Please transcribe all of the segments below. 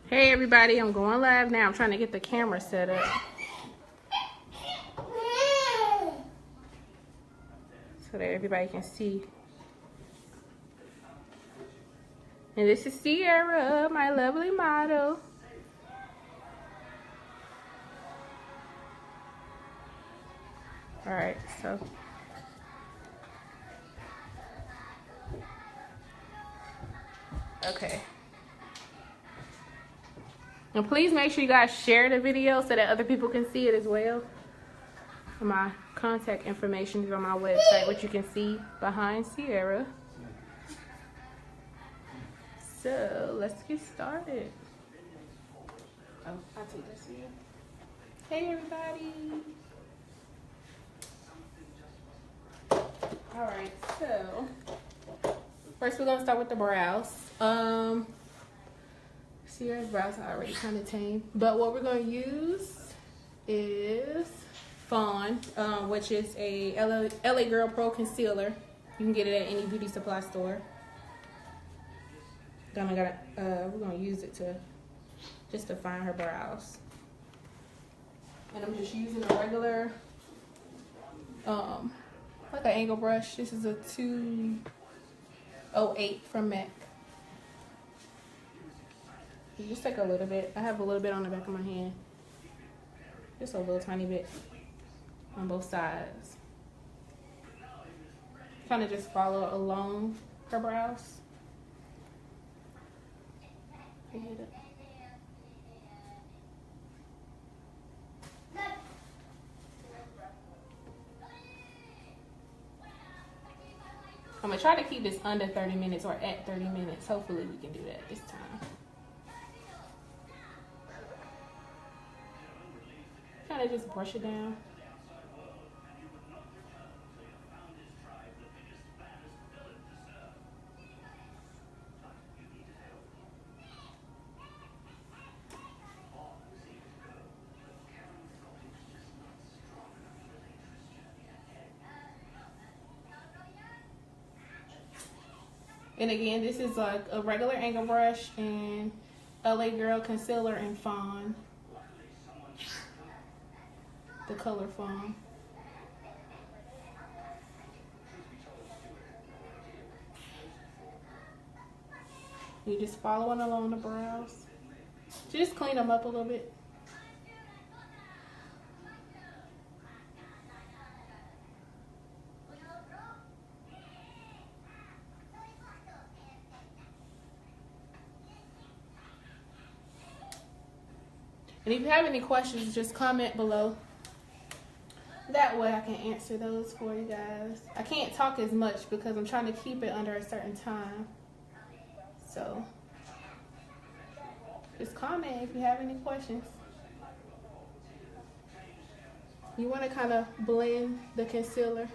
Hey everybody, I'm going live now. I'm trying to get the camera set up so that everybody can see. And this is Ciera, my lovely model. Alright, so okay. And please make sure you guys share the video so that other people can see it as well. My contact information is on my website, which you can see behind Ciera. So let's get started. Oh, I'll take this here. Hey everybody. Alright, so first we're gonna start with the brows. Ciera's brows are already kind of tame, but what we're gonna use is Fawn, which is a LA Girl Pro concealer. You can get it at any beauty supply store. We're gonna use it to just define her brows. And I'm just using a regular, like an angle brush. This is a 208 from MAC. You just take a little bit. I have a little bit on the back of my hand. Just a little tiny bit on both sides. Kind of just follow along her brows. I'm gonna try to keep this under 30 minutes or at 30 minutes. Hopefully we can do that this time. Kind of just brush it down. And again, this is like a regular angle brush and LA Girl concealer and Fawn. The color Fawn. You just following along the brows. Just clean them up a little bit. And if you have any questions, just comment below. That way I can answer those for you guys. I can't talk as much because I'm trying to keep it under a certain time. So just comment if you have any questions. You want to kind of blend the concealer.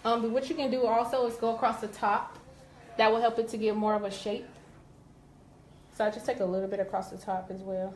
But what you can do also is go across the top. That will help it to give more of a shape. So I just take a little bit across the top as well.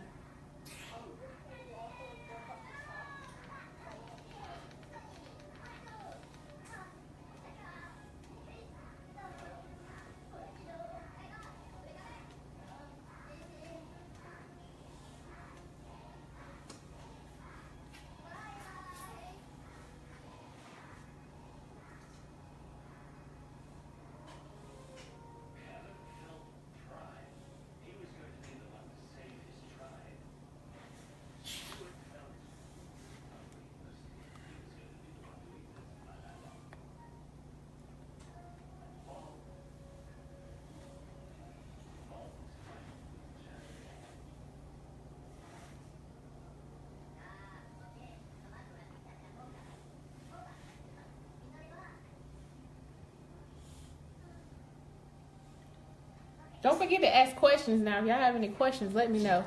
Don't forget to ask questions now. If y'all have any questions, let me know.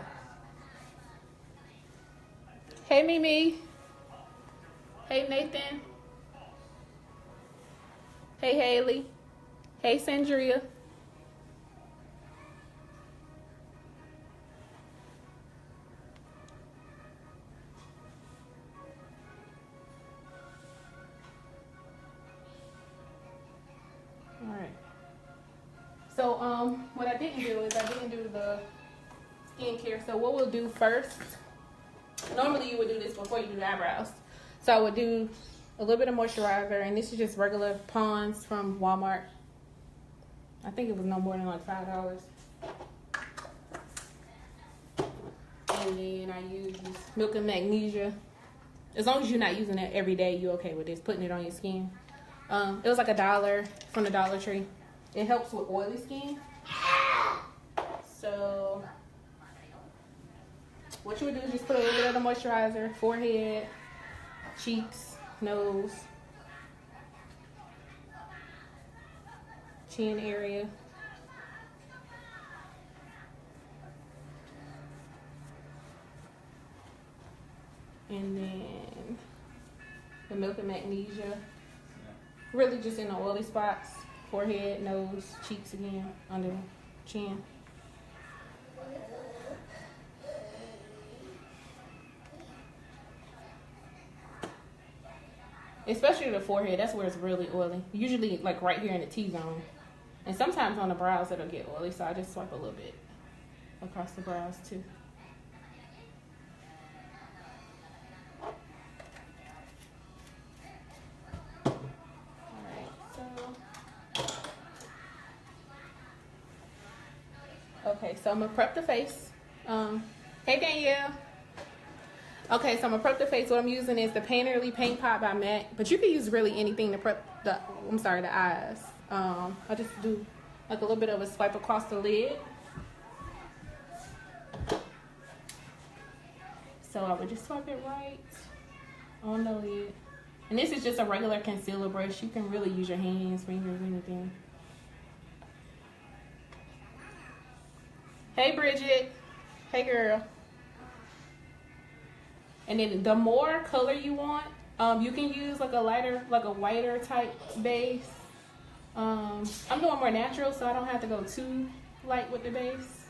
Hey, Mimi. Hey, Nathan. Hey, Haley. Hey, Sandria. So what I didn't do is I didn't do the skincare. So what we'll do first, normally you would do this before you do the eyebrows. So I would do a little bit of moisturizer, and this is just regular Pond's from Walmart. I think it was no more than like $5. And then I use Milk and Magnesia. As long as you're not using it every day, you're okay with this, putting it on your skin. It was like $1 from the Dollar Tree. It helps with oily skin. So what you would do is just put a little bit of the moisturizer, forehead, cheeks, nose, chin area. And then the Milk and Magnesia. Really just in the oily spots. Forehead, nose, cheeks again, under the chin. Especially the forehead, that's where it's really oily. Usually like right here in the T-zone. And sometimes on the brows it'll get oily, so I just swipe a little bit across the brows too. Okay, so I'm gonna prep the face. Hey Danielle. Okay, so I'm gonna prep the face. What I'm using is the Painterly Paint Pot by MAC, but you can use really anything to prep the eyes. I just do like a little bit of a swipe across the lid. So I would just swipe it right on the lid. And this is just a regular concealer brush. You can really use your hands, fingers, anything. Hey Bridget. Hey girl. And then the more color you want, you can use like a lighter, like a whiter type base. I'm doing more natural, so I don't have to go too light with the base.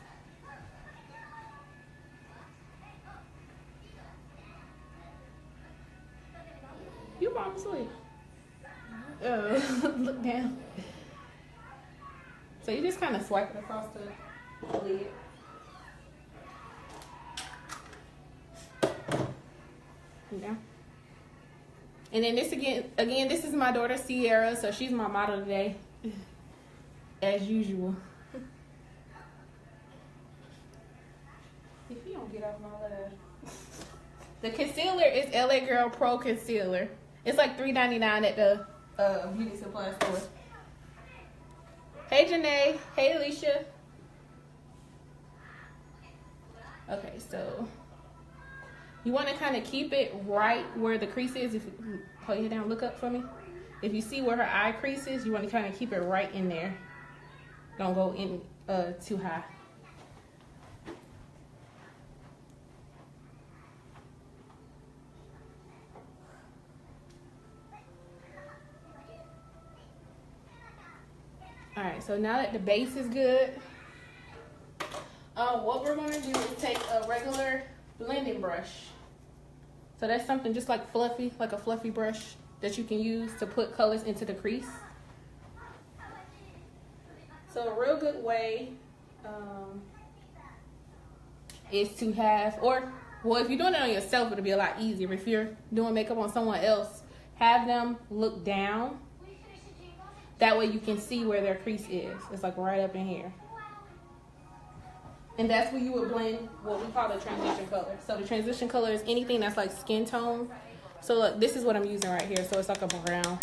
You falling asleep. Look down. So you just kind of swipe it across the lid. Yeah. And then this again, this is my daughter Ciera, so she's my model today, as usual. If you don't get off my leg. The concealer is LA Girl Pro Concealer. It's like $3.99 at the beauty supply store. Hey Janae. Hey Alicia. Okay, so you want to kind of keep it right where the crease is. If you hold your head down, look up for me. If you see where her eye crease is, you want to kind of keep it right in there. Don't go in too high. All right, so now that the base is good, what we're going to do is take a regular blending brush. So that's something just like fluffy, like a fluffy brush that you can use to put colors into the crease. So a real good way is to have, or well, if you're doing it on yourself, it'll be a lot easier. If you're doing makeup on someone else, have them look down. That way you can see where their crease is. It's like right up in here. And that's where you would blend what we call the transition color. So the transition color is anything that's like skin tone. So look, this is what I'm using right here. So it's like a brown.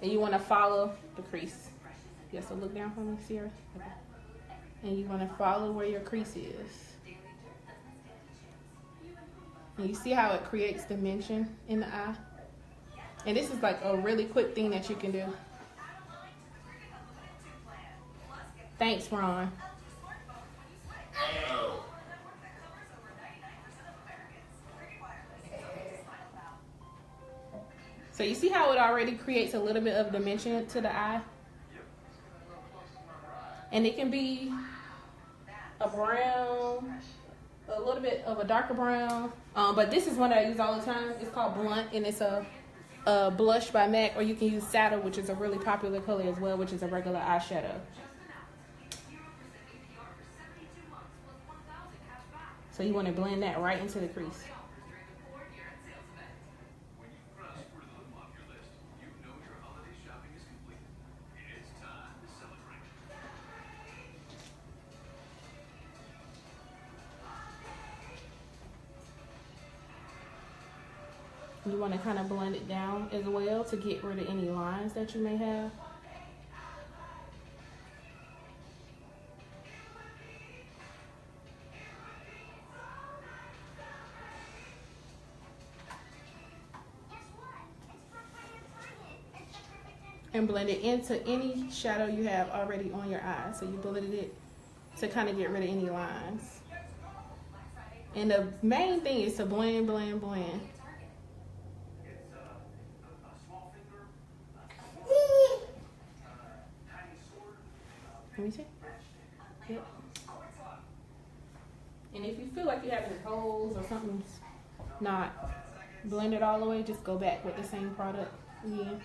And you want to follow the crease. Yeah, so look down for me, Ciera. Okay. And you want to follow where your crease is. And you see how it creates dimension in the eye? And this is like a really quick thing that you can do. Thanks, Ron. So you see how it already creates a little bit of dimension to the eye? And it can be a brown, a little bit of a darker brown. But this is one that I use all the time. It's called Blunt, and it's a blush by MAC, or you can use Saddle, which is a really popular color as well, which is a regular eyeshadow. So you want to blend that right into the crease. You want to kind of blend it down as well to get rid of any lines that you may have. And blend it into any shadow you have already on your eye. So you blended it to kind of get rid of any lines. And the main thing is to blend, blend, blend. Let me see. Yep. And if you feel like you have any holes or something's not blended all the way, just go back with the same product again.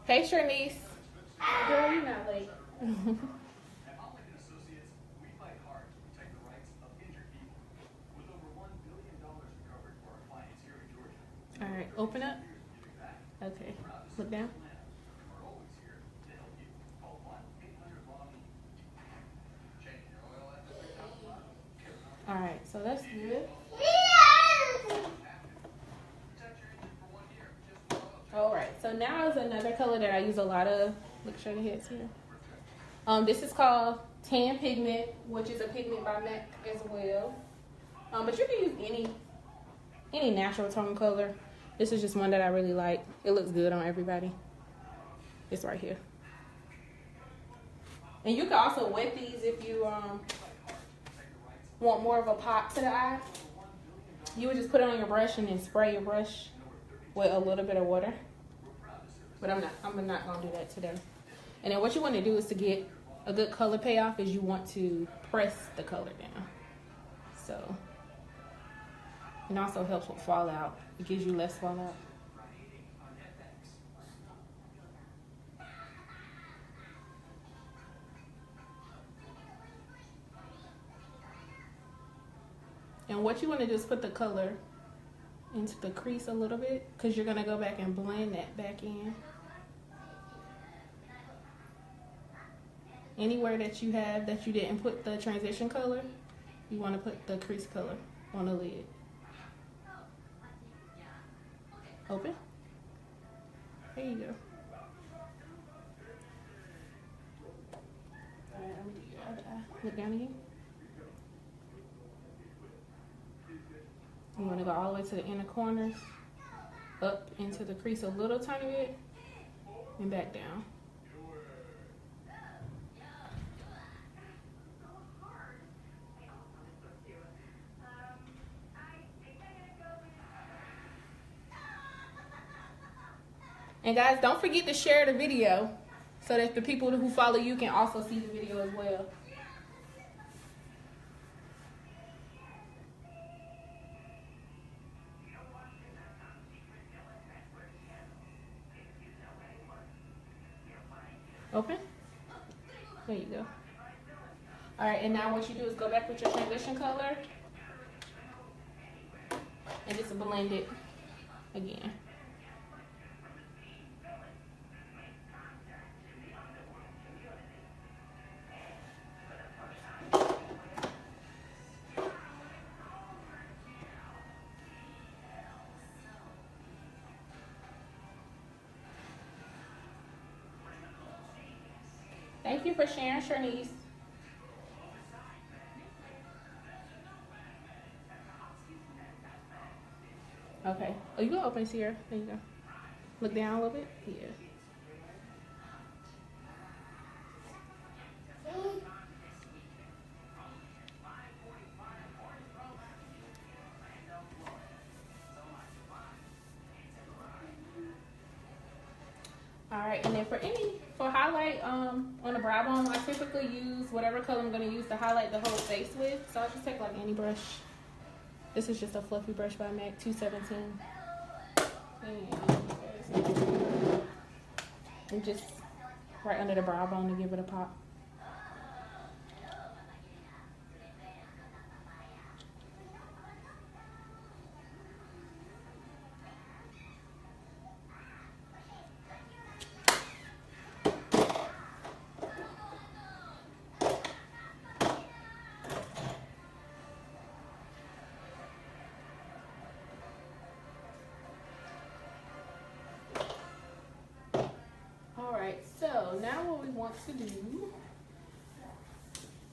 Hey, Sharnice. Girl, you're not late. All right, open up. Okay, look down. All right, so that's good. All right, so now is another color that I use a lot of. Look, show the heads here. This is called Tan Pigment, which is a pigment by MAC as well. But you can use any natural tone color. This is just one that I really like. It looks good on everybody. It's right here. And you can also wet these if you want more of a pop to the eye. You would just put it on your brush and then spray your brush with a little bit of water. But I'm not gonna do that today. And then what you want to do is to get a good color payoff is you want to press the color down. So it also helps with fallout. It gives you less fallout. And what you want to do is put the color into the crease a little bit, because you're going to go back and blend that back in. Anywhere that you have that you didn't put the transition color, you want to put the crease color on the lid. Open. There you go. All right, I'm going to do your other eye. Look down again. You want to go all the way to the inner corners, up into the crease a little tiny bit, and back down. And guys, don't forget to share the video so that the people who follow you can also see the video as well. Open. There you go. All right, and now what you do is go back with your transition color and just blend it again. Thank you for sharing, Sharnice. Okay. Oh, you go open, Ciera. There you go. Look down a little bit. Yeah. All right, and then for any For highlight on the brow bone, I typically use whatever color I'm going to use to highlight the whole face with. So I'll just take like any brush. This is just a fluffy brush by MAC 217. And just right under the brow bone to give it a pop. So now what we want to do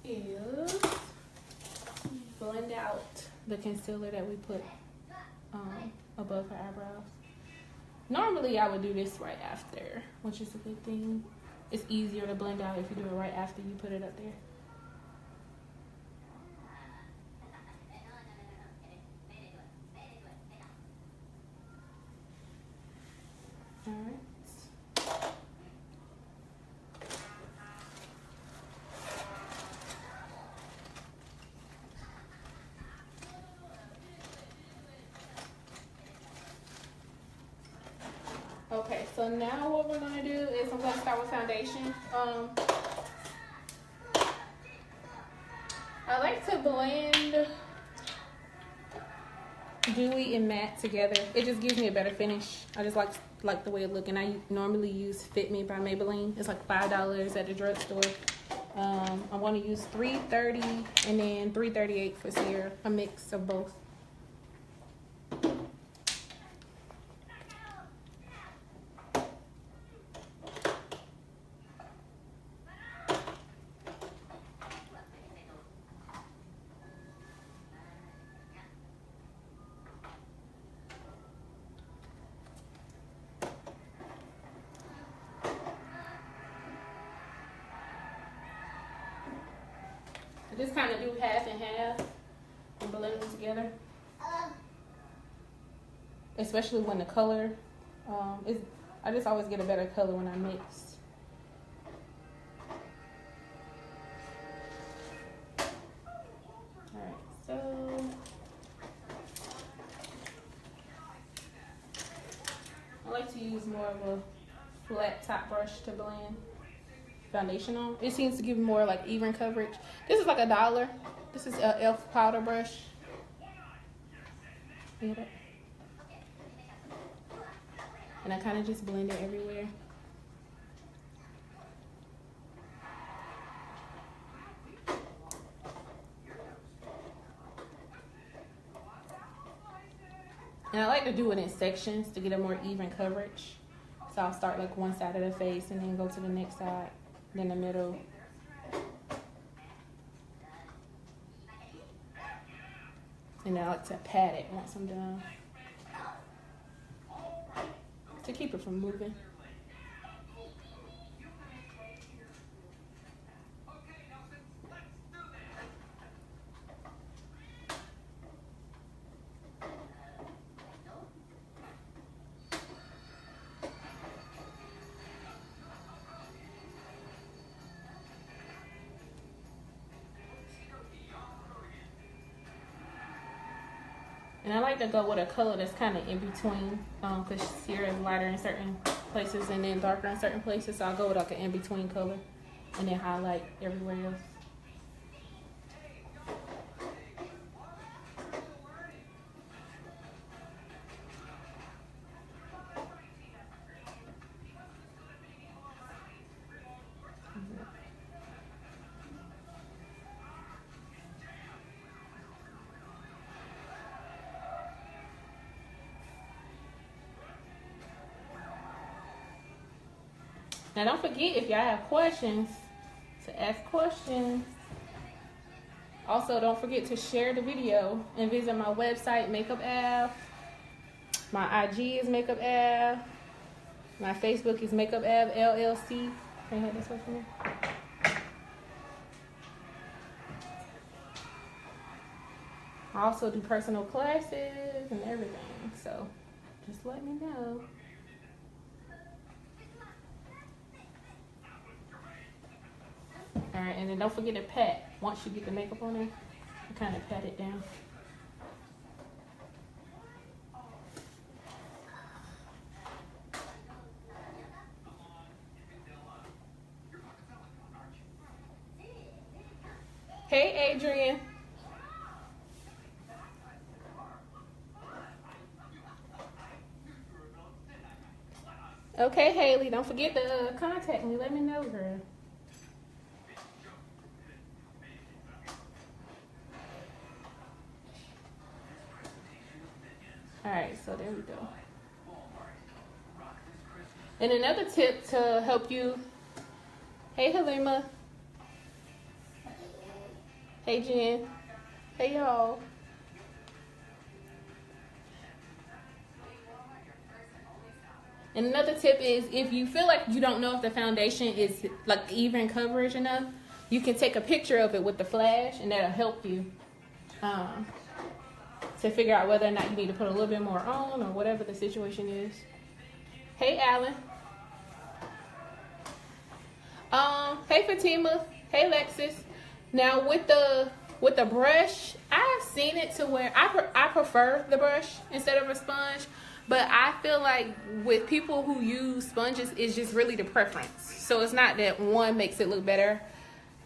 is blend out the concealer that we put above her eyebrows. Normally I would do this right after, which is a good thing. It's easier to blend out if you do it right after you put it up there. All right. Okay, so now what we're gonna do is I'm gonna start with foundation. I like to blend dewy and matte together. It just gives me a better finish. I just like the way it looks, and I normally use Fit Me by Maybelline. It's like $5 at the drugstore. I want to use $3.30 and then $3.38 for Ciera, a mix of both. Just kind of do half and half and blend them together. Especially when the color I just always get a better color when I mix. Alright, so I like to use more of a flat top brush to blend foundation on. It seems to give more like even coverage. This is like $1. This is a e.l.f. powder brush. And I kind of just blend it everywhere. And I like to do it in sections to get a more even coverage. So I'll start like one side of the face and then go to the next side, then the middle. And then I like to pat it once I'm done to keep it from moving. And I like to go with a color that's kind of in between, because Ciera is lighter in certain places and then darker in certain places. So I'll go with like an in-between color and then highlight everywhere else. Now don't forget, if y'all have questions, to ask questions. Also, don't forget to share the video and visit my website, MakeupAve. My IG is MakeupAve. My Facebook is MakeupAve LLC. Can you have this one for me? I also do personal classes and everything, so just let me know. and then don't forget to pat. Once you get the makeup on there, you kind of pat it down. Hey, Adrian. Okay, Haley, don't forget to contact me. Let me know, girl. All right, so there we go. And another tip to help you. Hey, Halima. Hey, Jen. Hey, y'all. And another tip is, if you feel like you don't know if the foundation is like even coverage enough, you can take a picture of it with the flash, and that'll help you to figure out whether or not you need to put a little bit more on, or whatever the situation is. Hey, Alan. Hey, Fatima. Hey, Lexus. Now with the brush, I've seen it to where I prefer the brush instead of a sponge. But I feel like with people who use sponges, it's just really the preference. So it's not that one makes it look better.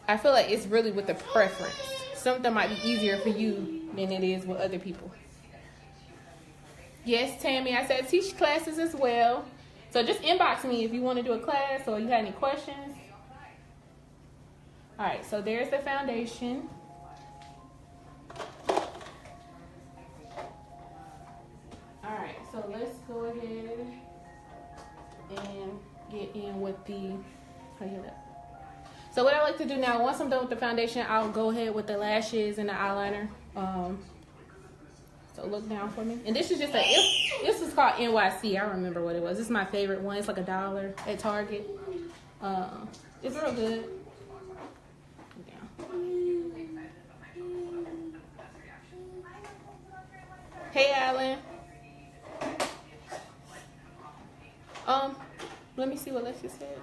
I feel like it's really with the preference. Something might be easier for you than it is with other people. Yes, Tammy, I said teach classes as well. So just inbox me if you want to do a class or you have any questions. All right, so there's the foundation. Alright, so let's go ahead and get in with the, so what I like to do now, once I'm done with the foundation, I'll go ahead with the lashes and the eyeliner. So look down for me. And this is just this is called NYC. I remember what it was. This is my favorite one. It's like $1 at Target. It's real good. Hey, Alan. Let me see what Lexus said.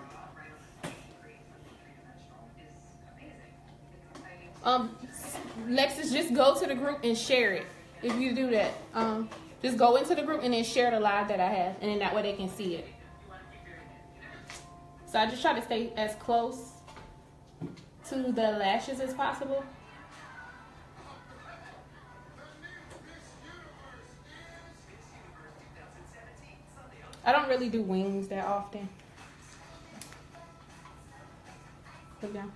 Lexus, just go to the group and share it. If you do that, just go into the group and then share the live that I have, and then that way they can see it. So I just try to stay as close to the lashes as possible. I don't really do wings that often. Look down.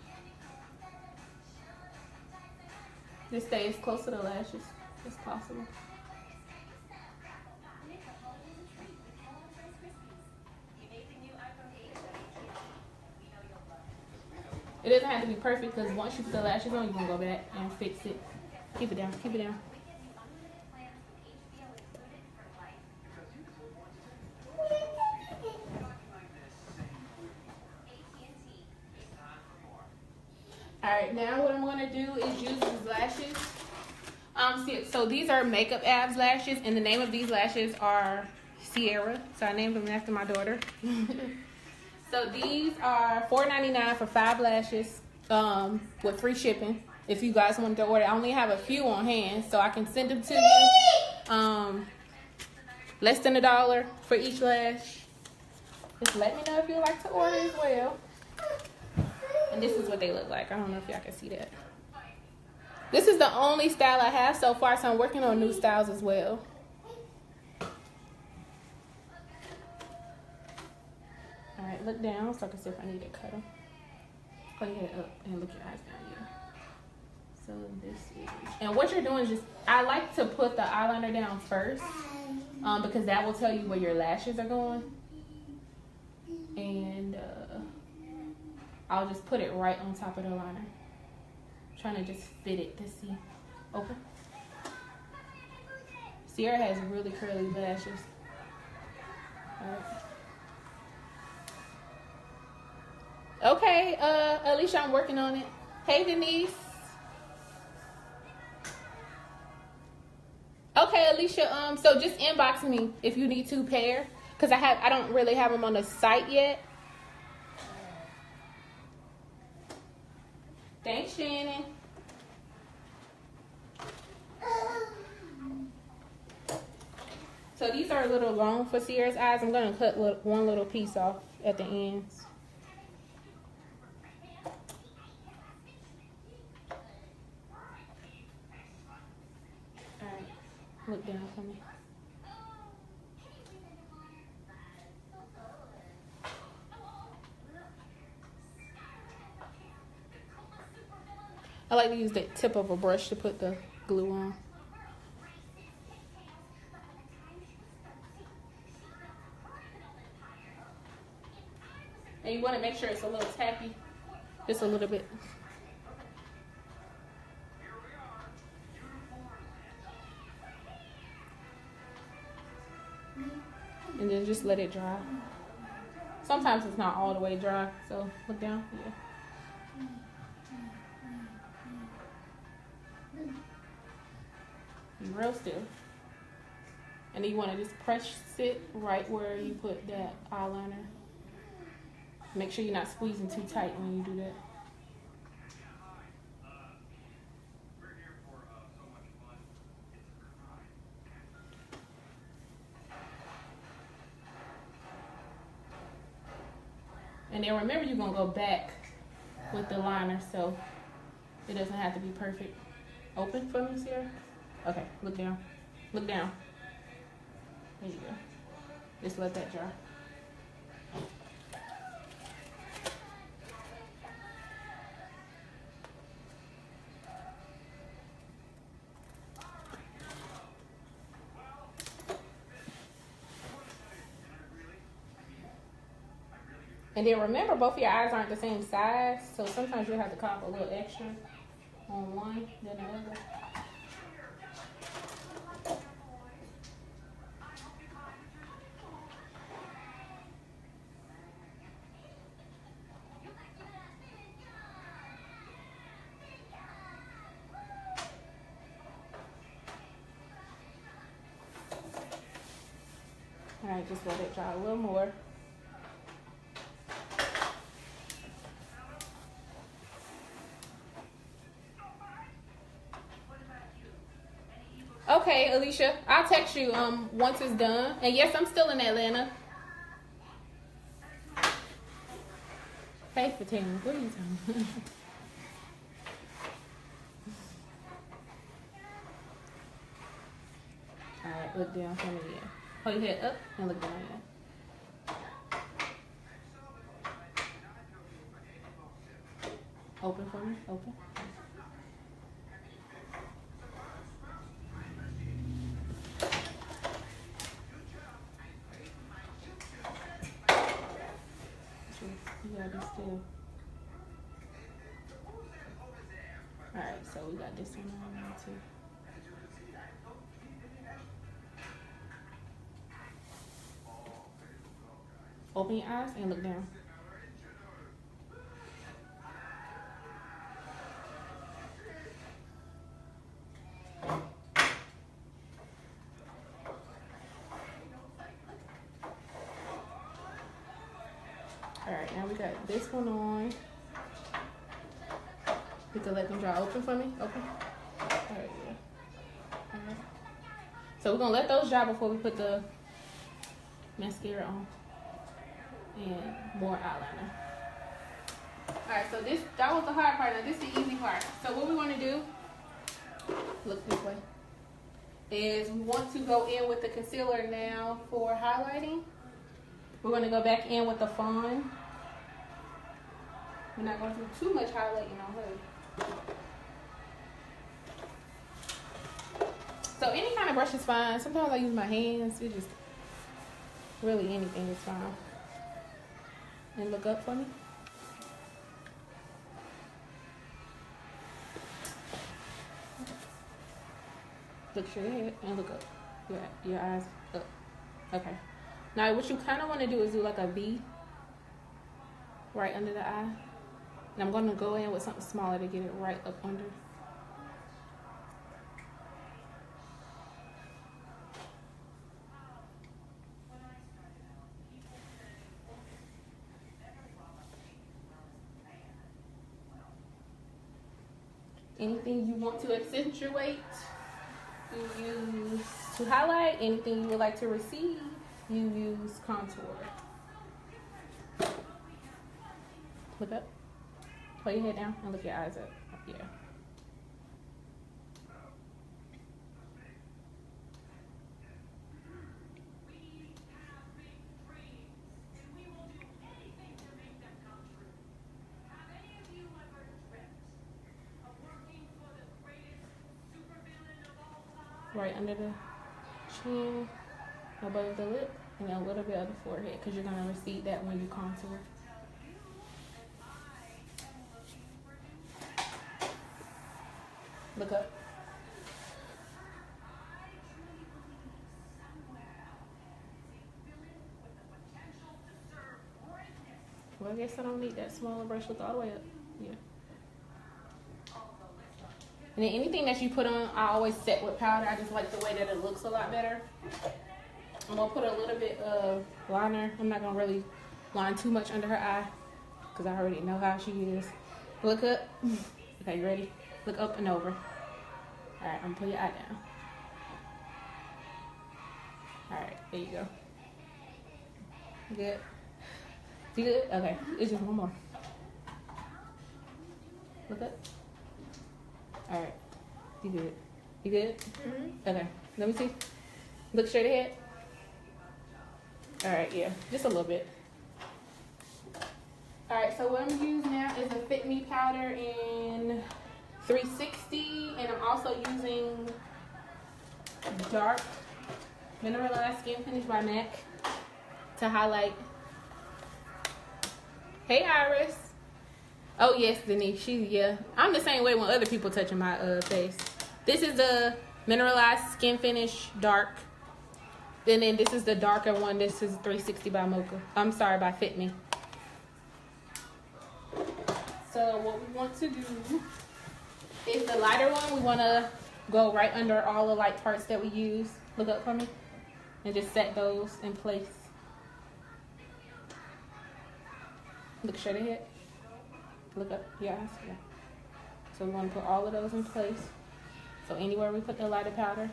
Just stay as close to the lashes as possible. It doesn't have to be perfect, because once you put the lashes on, you can go back and fix it. Keep it down, keep it down. Alright, now what I'm going to do is use these lashes. So these are MakeupAve lashes, and the name of these lashes are Ciera. So I named them after my daughter. So these are $4.99 for 5 lashes with free shipping. If you guys want to order, I only have a few on hand, so I can send them to you. Less than $1 for each lash. Just let me know if you'd like to order as well. And this is what they look like. I don't know if y'all can see that. This is the only style I have so far, so I'm working on new styles as well. Alright, look down so I can see if I need to cut them. Put your head up and look your eyes down, yeah. So this is, and what you're doing is just, I like to put the eyeliner down first, because that will tell you where your lashes are going. And I'll just put it right on top of the liner. I'm trying to just fit it to see. Open. Ciera has really curly lashes. Alright. Okay, Alicia, I'm working on it. Hey, Denise. Okay, Alicia, so just inbox me if you need 2 pair, because I don't really have them on the site yet. Thanks, Shannon. So these are a little long for Ciera's eyes. I'm going to cut one little piece off at the ends. Alright, look down for me. I like to use the tip of a brush to put the glue on. And you want to make sure it's a little tacky, just a little bit. And then just let it dry. Sometimes it's not all the way dry, so look down. Yeah. Real still. And then you want to just press it right where you put that eyeliner. Make sure you're not squeezing too tight when you do that. And then remember, you're going to go back with the liner, so it doesn't have to be perfect. Open for me, Ciera. Okay, look down. Look down. There you go. Just let that dry. And then remember, both of your eyes aren't the same size, so sometimes you'll have to cop a little extra on one than the other. Alright, just let it dry a little more. Okay, Alicia, I'll text you once it's done. And yes, I'm still in Atlanta. Hey, Fatima, what are you talking? Alright, look down for me again. Hold your head up and look down again. Open for me, open. You gotta be still. Alright, so we got this one on now too. Open your eyes and look down. Alright, now we got this one on. You can let them dry. Open for me. Open. Alright, yeah. Alright. So we're gonna let those dry before we put the mascara on. And more eyeliner. Alright, so that was the hard part. Now this is the easy part. So what we want to do, look this way, is we want to go in with the concealer now for highlighting. We're going to go back in with the fawn. We're not going to do too much highlighting on her. So any kind of brush is fine. Sometimes I use my hands. It just, really anything is fine. And look up for me. Look straight ahead and look up. Your eyes up. Okay. Now what you kind of want to do is do like a V right under the eye. And I'm going to go in with something smaller to get it right up under. Anything you want to accentuate, you use to highlight. Anything you would like to recede, you use contour. Look up. Pull your head down and look your eyes up. Yeah. Right under the chin, above the lip, and a little bit of the forehead, because you're going to recede that when you contour. Look up. Well, I guess I don't need that smaller brush. Look all the way up. Yeah. And then anything that you put on, I always set with powder. I just like the way that it looks a lot better. I'm going to put a little bit of liner. I'm not going to really line too much under her eye because I already know how she is. Look up. Okay, you ready? Look up and over. All right, I'm going to pull your eye down. All right, there you go. Good? You good? Okay, it's just one more. Look up. All right, you good? You good? Mm-hmm. Okay, let me see. Look straight ahead. All right, yeah, just a little bit. All right, so what I'm gonna use now is a Fit Me powder in 360, and I'm also using dark mineralized skin finish by MAC to highlight. Hey, Iris. Oh yes, Denise. Yeah. I'm the same way when other people touching my face. This is the mineralized skin finish dark. And then this is the darker one. This is 360 by Mocha. I'm sorry, by Fit Me. So what we want to do is the lighter one. We want to go right under all the light parts that we use. Look up for me. And just set those in place. Look straight ahead. Look up, yes, yeah. So we want to put all of those in place. So anywhere we put the lighter powder.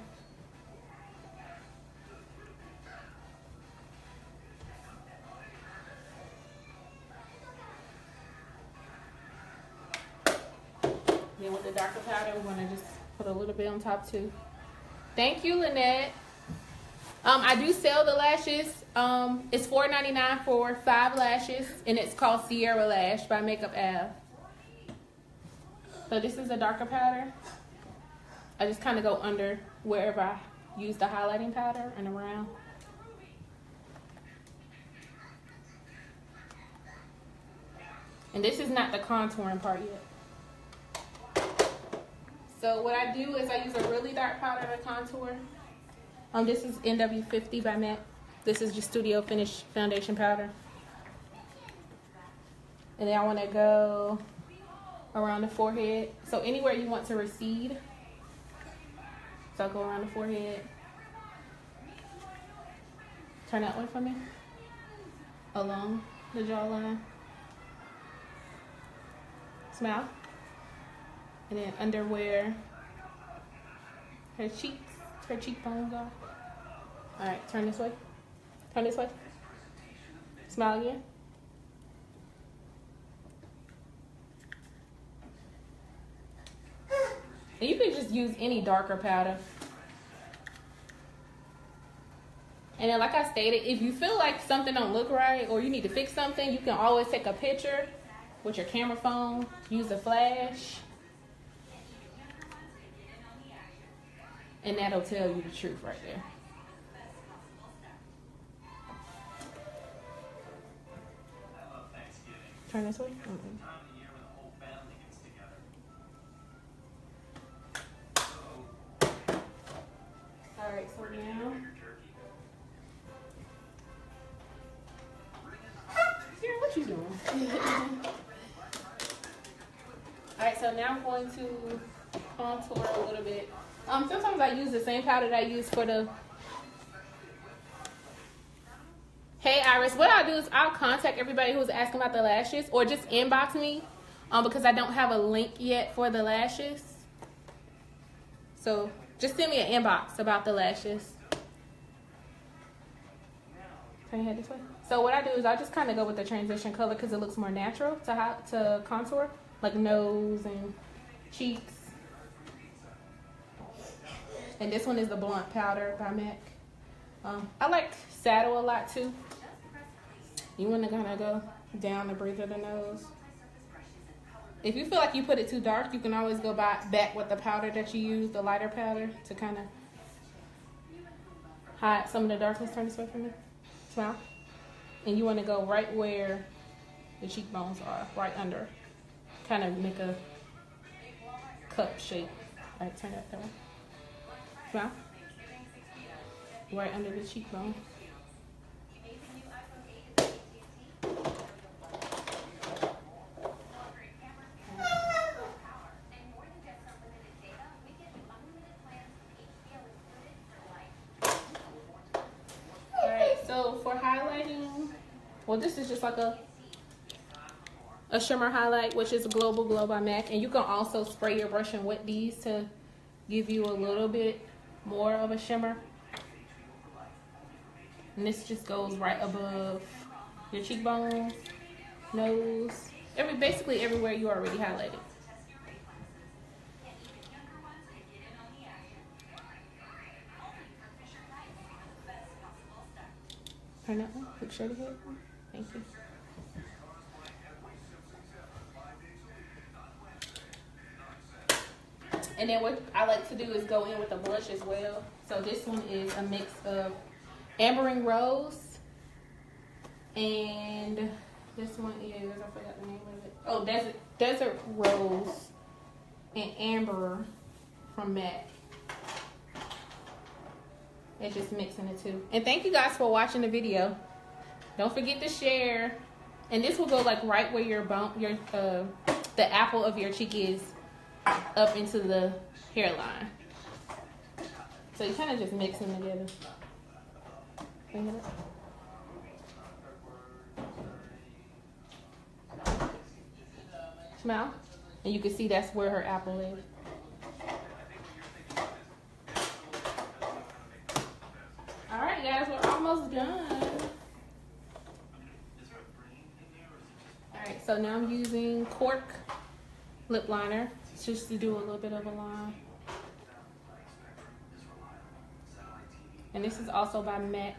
Then with the darker powder, we're going to just put a little bit on top too. Thank you, Lynette. I do sell the lashes. It's $4.99 for 5 lashes, and it's called Ciera Lash by MakeupAve. So this is a darker powder. I just kind of go under wherever I use the highlighting powder and around. And this is not the contouring part yet. So what I do is I use a really dark powder to contour. This is NW50 by MAC. This is just Studio Finish Foundation Powder. And then I want to go around the forehead. So anywhere you want to recede. So I'll go around the forehead. Turn that way for me. Along the jawline. Smile. And then under where her cheeks, her cheekbones are. Alright, turn this way. Turn this way. Smile again. And you can just use any darker powder. And then like I stated, if you feel like something don't look right or you need to fix something, you can always take a picture with your camera phone, use a flash, and that'll tell you the truth right there. Turn this way. All right, so now. Ciera, what you doing? All right, so now I'm going to contour a little bit. Sometimes I use the same powder that I use for the. Hey Iris, what I'll do is I'll contact everybody who's asking about the lashes, or just inbox me because I don't have a link yet for the lashes. So just send me an inbox about the lashes. Turn your head this way. So what I do is I just kind of go with the transition color because it looks more natural to contour, like nose and cheeks. And this one is the Blunt Powder by MAC. I like Saddle a lot too. You want to kind of go down the bridge of the nose. If you feel like you put it too dark, you can always go back with the powder that you use, the lighter powder, to kind of hide some of the darkness. Turn this way from me. Smile. And you want to go right where the cheekbones are, right under. Kind of make a cup shape. All right, turn that way. Smile. Right under the cheekbone. So for highlighting, well, this is just like a shimmer highlight, which is Global Glow by MAC. And you can also spray your brush and wet these to give you a little bit more of a shimmer. And this just goes right above your cheekbones, nose, basically everywhere you already highlighted. Turn that one. Look straight ahead. Thank you. And then what I like to do is go in with a blush as well. So this one is a mix of Ambering Rose, and this one is, I forgot the name of it. Oh, Desert Rose and Amber from MAC. It's just mixing the two. And thank you guys for watching the video. Don't forget to share. And this will go like right where your bump, the apple of your cheek is, up into the hairline. So you kind of just mix them together. Bring it up. Smile. And you can see that's where her apple is. Alright guys, we're almost done. Alright, so now I'm using Cork lip liner just to do a little bit of a line. And this is also by MAC.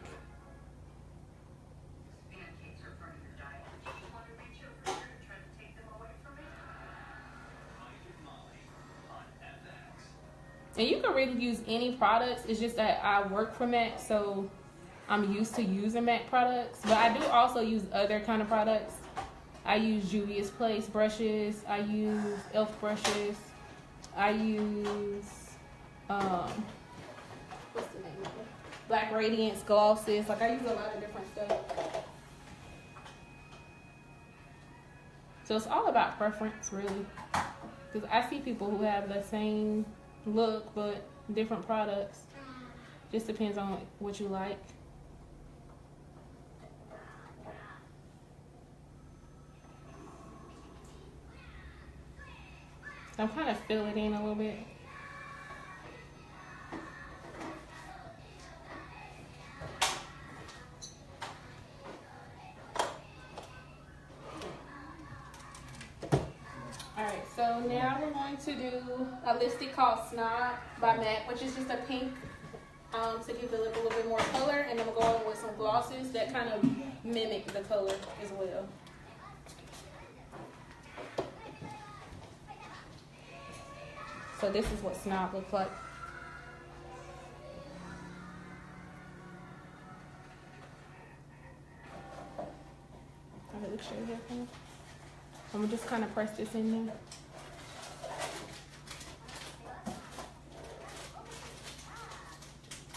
And you can really use any products. It's just that I work for MAC, so I'm used to using MAC products. But I do also use other kind of products. I use Juvia's Place brushes. I use e.l.f. brushes. I use, what's the name of it? Black Radiance glosses. Like, I use a lot of different stuff. So it's all about preference, really. Because I see people who have the same look but different products. Just depends on what you like. I'm kind of fill it in a little bit. Alright, so now we're going to do a lipstick called Snob by MAC, which is just a pink to give the lip a little bit more color. And then we'll go on with some glosses that kind of mimic the color as well. So this is what Snob looks like. I'm gonna show you here. I'm gonna just kind of press this in there.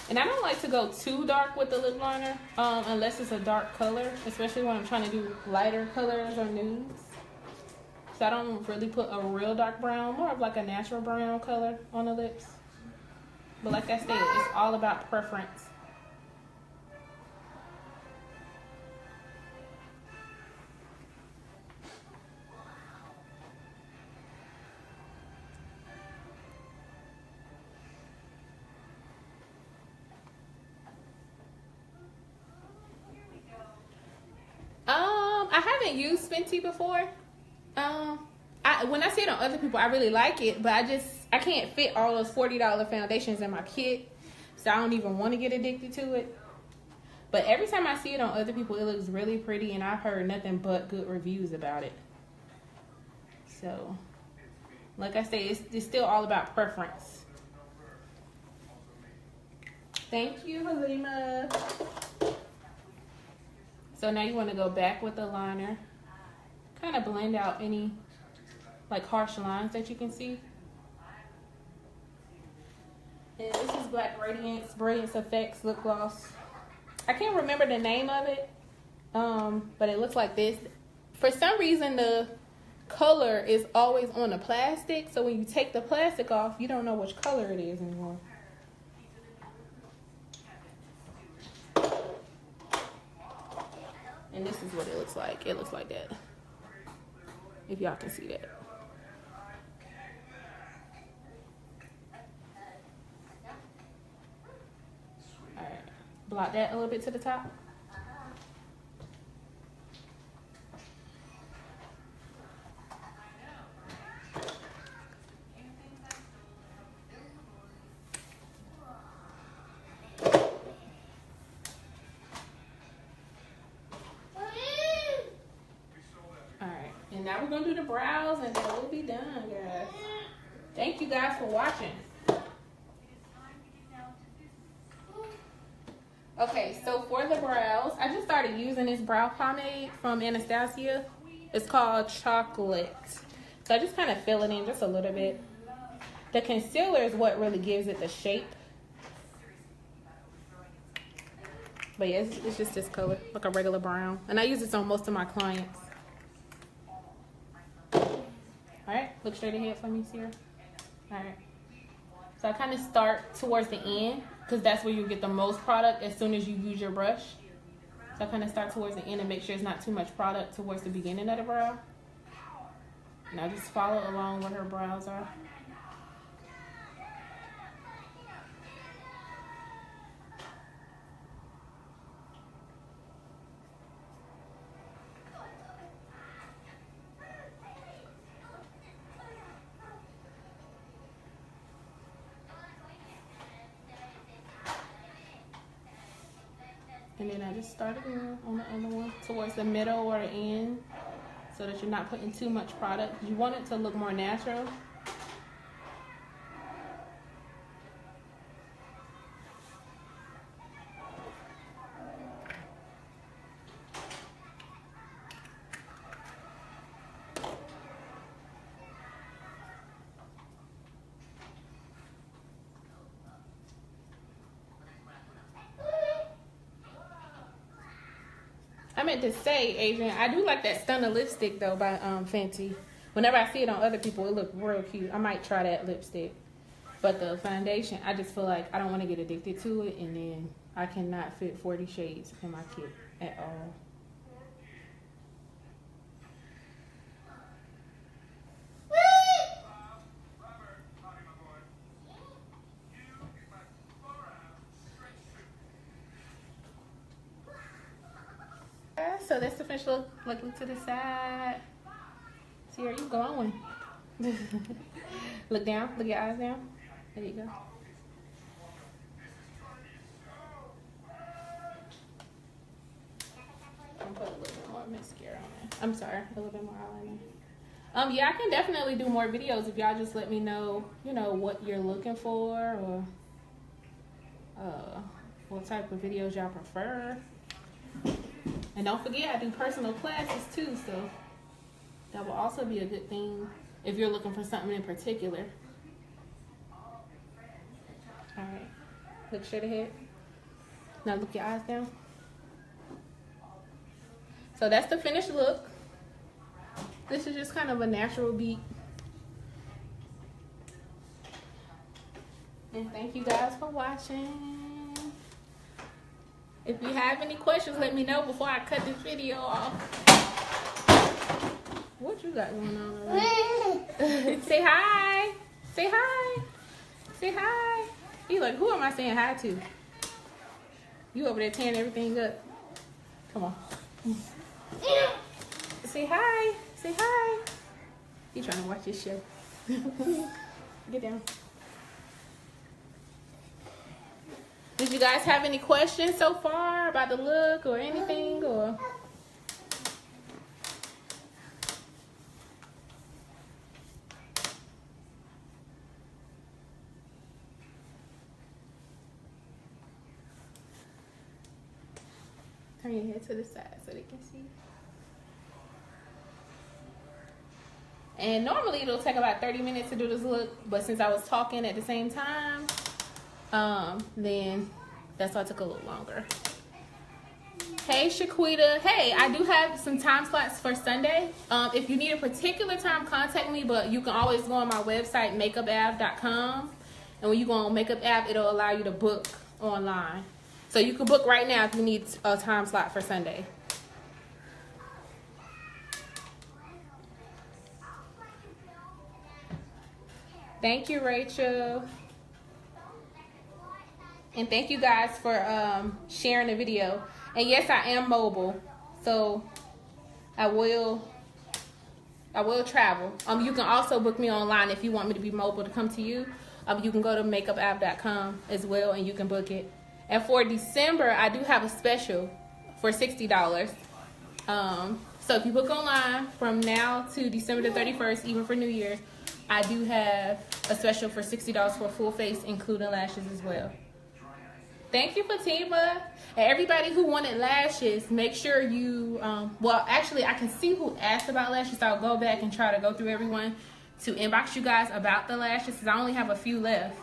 And I don't like to go too dark with the lip liner unless it's a dark color, especially when I'm trying to do lighter colors or nudes. So I don't really put a real dark brown, more of like a natural brown color on the lips. But like I said, it's all about preference. I haven't used Fenty before. When I see it on other people, I really like it, but I can't fit all those $40 foundations in my kit, so I don't even want to get addicted to it. But every time I see it on other people, it looks really pretty, and I've heard nothing but good reviews about it. So, like I say, it's still all about preference. Thank you, Halima. So now you want to go back with the liner. Kind of blend out any like harsh lines that you can see. And this is Black Radiance Brilliance Effects Lip Gloss. I can't remember the name of it, but it looks like this. For some reason, the color is always on the plastic, so when you take the plastic off, you don't know which color it is anymore. And this is what it looks like. It looks like that, if y'all can see that. All right, block that a little bit to the top. Now we're gonna do the brows and then we'll be done, guys. Thank you guys for watching. Okay, so for the brows, I just started using this brow pomade from Anastasia. It's called Chocolate. So I just kind of fill it in just a little bit. The concealer is what really gives it the shape. But yeah, it's just this color, like a regular brown. And I use this on most of my clients. Alright, look straight ahead for me, Ciera. Alright. So I kind of start towards the end, because that's where you get the most product as soon as you use your brush. So I kind of start towards the end and make sure it's not too much product towards the beginning of the brow. And I just follow along where her brows are. And then I just started on the other one towards the middle or the end, so that you're not putting too much product. You want it to look more natural. I meant to say, Adrian, I do like that Stunner lipstick though by Fenty. Whenever I see it on other people, it looks real cute. I might try that lipstick. But the foundation, I just feel like I don't want to get addicted to it, and then I cannot fit 40 shades in my kit at all. So that's the finished look. Look to the side. See, are you glowing? Look down. Look your eyes down. There you go. I'm gonna put a little bit more mascara on there. I'm sorry, a little bit more eyeliner. Yeah, I can definitely do more videos if y'all just let me know, you know, what you're looking for, or what type of videos y'all prefer. And don't forget, I do personal classes too, so that will also be a good thing if you're looking for something in particular. Alright, look straight ahead. Now look your eyes down. So that's the finished look. This is just kind of a natural beat. And thank you guys for watching. If you have any questions, let me know before I cut this video off. What you got going on over there? Say hi. Say hi. Say hi. You like, who am I saying hi to? You over there tearing everything up. Come on. Say hi. Say hi. He's trying to watch his show. Get down. Did you guys have any questions so far about the look or anything? Or turn your head to the side so they can see. And normally it'll take about 30 minutes to do this look, but since I was talking at the same time, then that's why it took a little longer. Hey Shaquita, hey, I do have some time slots for Sunday. If you need a particular time, contact me, but you can always go on my website, MakeupAve.com. And when you go on MakeupAve, it'll allow you to book online. So you can book right now if you need a time slot for Sunday. Thank you, Rachel. And thank you guys for sharing the video. And yes, I am mobile, so I will travel. You can also book me online if you want me to be mobile to come to you. You can go to MakeupAve.com as well, and you can book it. And for December, I do have a special for $60. So if you book online from now to December the 31st, even for New Year, I do have a special for $60 for a full face, including lashes as well. Thank you, Fatima. And everybody who wanted lashes, make sure you, well, actually, I can see who asked about lashes. So I'll go back and try to go through everyone to inbox you guys about the lashes, because I only have a few left.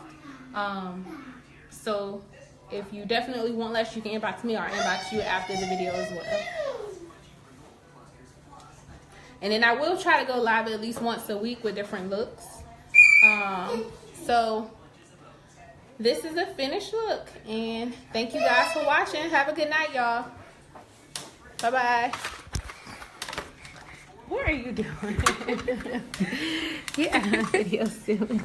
So if you definitely want lashes, you can inbox me or inbox you after the video as well. And then I will try to go live at least once a week with different looks. So this is a finished look, and thank you guys for watching. Have a good night, y'all. Bye-bye. What are you doing? Get out of the video, silly.